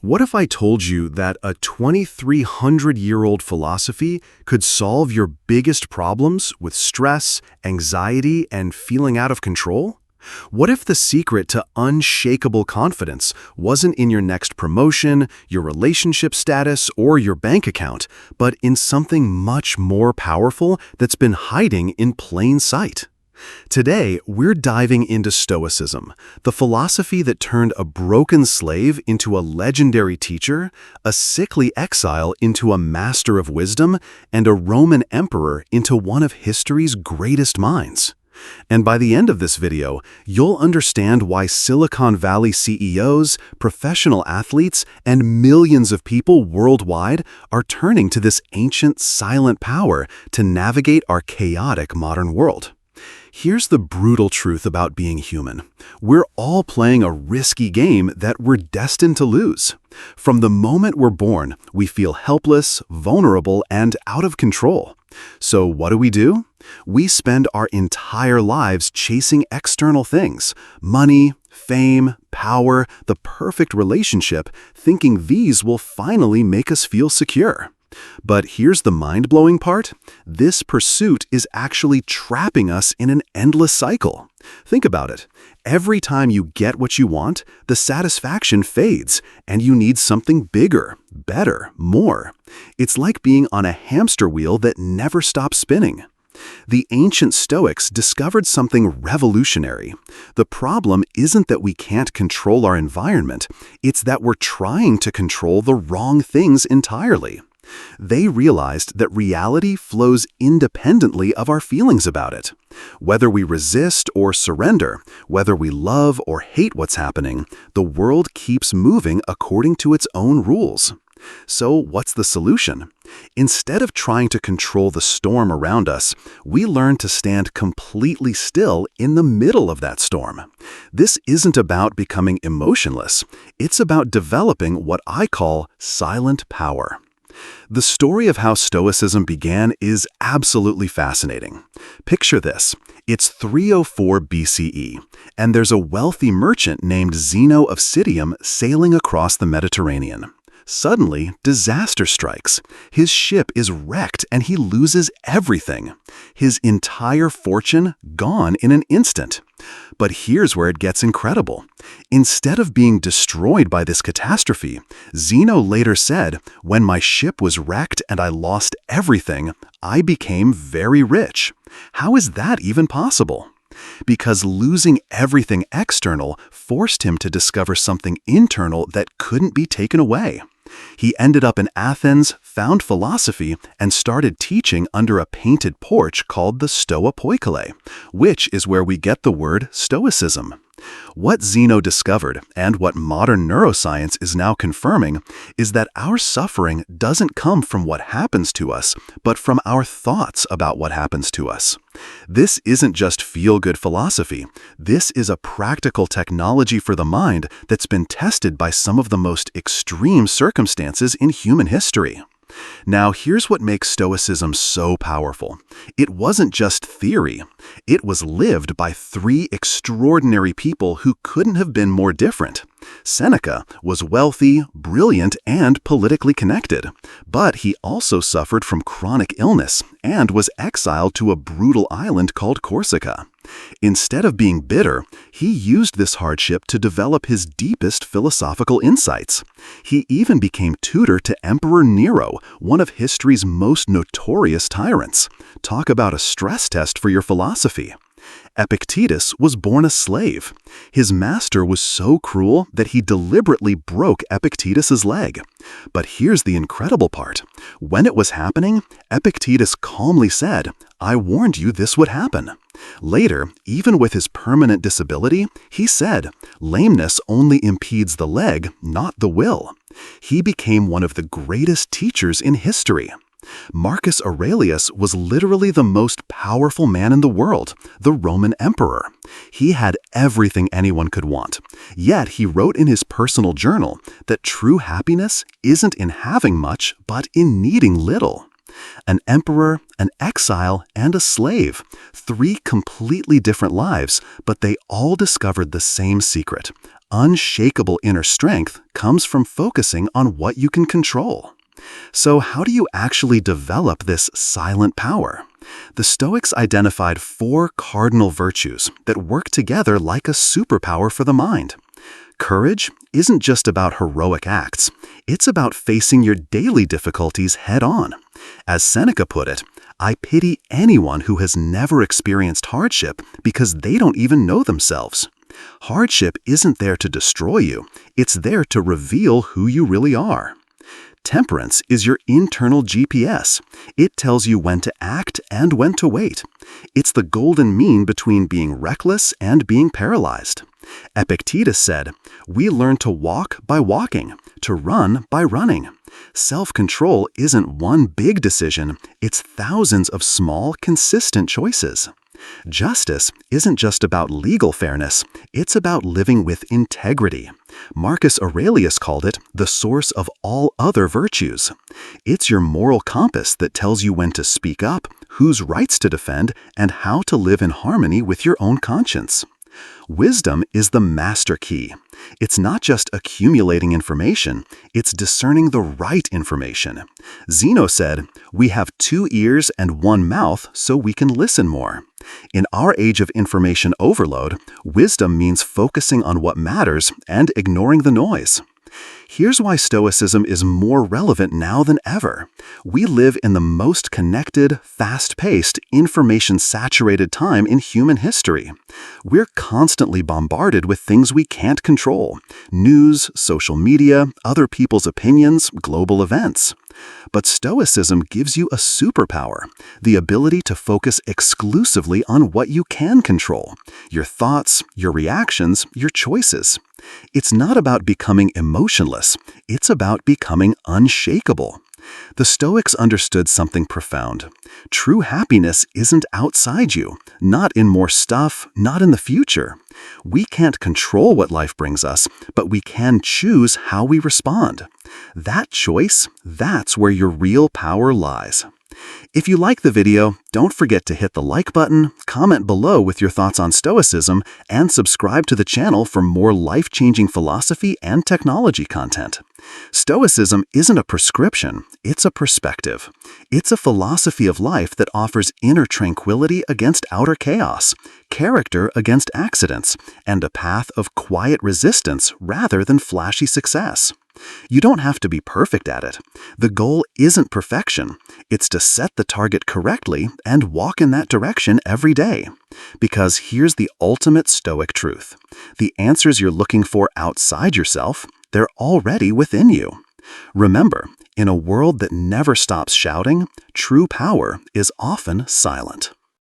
What if I told you that a 2,300-year-old philosophy could solve your biggest problems with stress, anxiety, and feeling out of control? What if the secret to unshakable confidence wasn't in your next promotion, your relationship status, or your bank account, but in something much more powerful that's been hiding in plain sight? Today, we're diving into Stoicism, the philosophy that turned a broken slave into a legendary teacher, a sickly exile into a master of wisdom, and a Roman emperor into one of history's greatest minds. And by the end of this video, you'll understand why Silicon Valley CEOs, professional athletes, and millions of people worldwide are turning to this ancient, silent power to navigate our chaotic modern world. Here's the brutal truth about being human. We're all playing a risky game that we're destined to lose. From the moment we're born, we feel helpless, vulnerable, and out of control. So what do? We spend our entire lives chasing external things: money, fame, power, the perfect relationship, thinking these will finally make us feel secure. But here's the mind-blowing part. This pursuit is actually trapping us in an endless cycle. Think about it. Every time you get what you want, the satisfaction fades, and you need something bigger, better, more. It's like being on a hamster wheel that never stops spinning. The ancient Stoics discovered something revolutionary. The problem isn't that we can't control our environment, it's that we're trying to control the wrong things entirely. They realized that reality flows independently of our feelings about it. Whether we resist or surrender, whether we love or hate what's happening, the world keeps moving according to its own rules. So what's the solution? Instead of trying to control the storm around us, we learn to stand completely still in the middle of that storm. This isn't about becoming emotionless. It's about developing what I call silent power. The story of how Stoicism began is absolutely fascinating. Picture this. It's 304 BCE, and there's a wealthy merchant named Zeno of Citium sailing across the Mediterranean. Suddenly, disaster strikes. His ship is wrecked and he loses everything. His entire fortune gone in an instant. But here's where it gets incredible. Instead of being destroyed by this catastrophe, Zeno later said, "When my ship was wrecked and I lost everything, I became very rich." How is that even possible? Because losing everything external forced him to discover something internal that couldn't be taken away. He ended up in Athens, found philosophy, and started teaching under a painted porch called the Stoa Poikile, which is where we get the word Stoicism. What Zeno discovered, and what modern neuroscience is now confirming, is that our suffering doesn't come from what happens to us, but from our thoughts about what happens to us. This isn't just feel-good philosophy. This is a practical technology for the mind that's been tested by some of the most extreme circumstances in human history. Now, here's what makes Stoicism so powerful. It wasn't just theory. It was lived by three extraordinary people who couldn't have been more different. Seneca was wealthy, brilliant, and politically connected, but he also suffered from chronic illness and was exiled to a brutal island called Corsica. Instead of being bitter, he used this hardship to develop his deepest philosophical insights. He even became tutor to Emperor Nero, one of history's most notorious tyrants. Talk about a stress test for your philosophy. Epictetus was born a slave. His master was so cruel that he deliberately broke Epictetus's leg. But here's the incredible part. When it was happening, Epictetus calmly said, "I warned you this would happen." Later, even with his permanent disability, he said, "Lameness only impedes the leg, not the will." He became one of the greatest teachers in history. Marcus Aurelius was literally the most powerful man in the world, the Roman emperor. He had everything anyone could want. Yet he wrote in his personal journal that true happiness isn't in having much, but in needing little. An emperor, an exile, and a slave. 3 completely different lives, but they all discovered the same secret. Unshakable inner strength comes from focusing on what you can control. So how do you actually develop this silent power? The Stoics identified 4 cardinal virtues that work together like a superpower for the mind. Courage isn't just about heroic acts. It's about facing your daily difficulties head-on. As Seneca put it, I pity anyone who has never experienced hardship because they don't even know themselves. Hardship isn't there to destroy you. It's there to reveal who you really are. Temperance is your internal GPS. It tells you when to act and when to wait. It's the golden mean between being reckless and being paralyzed. Epictetus said, "We learn to walk by walking, to run by running." Self-control isn't one big decision, it's thousands of small, consistent choices. Justice isn't just about legal fairness, it's about living with integrity. Marcus Aurelius called it the source of all other virtues. It's your moral compass that tells you when to speak up, whose rights to defend, and how to live in harmony with your own conscience. Wisdom is the master key. It's not just accumulating information, it's discerning the right information. Zeno said, "We have 2 ears and 1 mouth so we can listen more." In our age of information overload, wisdom means focusing on what matters and ignoring the noise. Here's why Stoicism is more relevant now than ever. We live in the most connected, fast-paced, information-saturated time in human history. We're constantly bombarded with things we can't control: news, social media, other people's opinions, global events. But Stoicism gives you a superpower, the ability to focus exclusively on what you can control: your thoughts, your reactions, your choices. It's not about becoming emotionless, it's about becoming unshakable. The Stoics understood something profound. True happiness isn't outside you, not in more stuff, not in the future. We can't control what life brings us, but we can choose how we respond. That choice, that's where your real power lies. If you like the video, don't forget to hit the like button, comment below with your thoughts on Stoicism, and subscribe to the channel for more life-changing philosophy and technology content. Stoicism isn't a prescription, it's a perspective. It's a philosophy of life that offers inner tranquility against outer chaos, character against accidents, and a path of quiet resistance rather than flashy success. You don't have to be perfect at it. The goal isn't perfection. It's to set the target correctly and walk in that direction every day. Because here's the ultimate Stoic truth. The answers you're looking for outside yourself, they're already within you. Remember, in a world that never stops shouting, true power is often silent.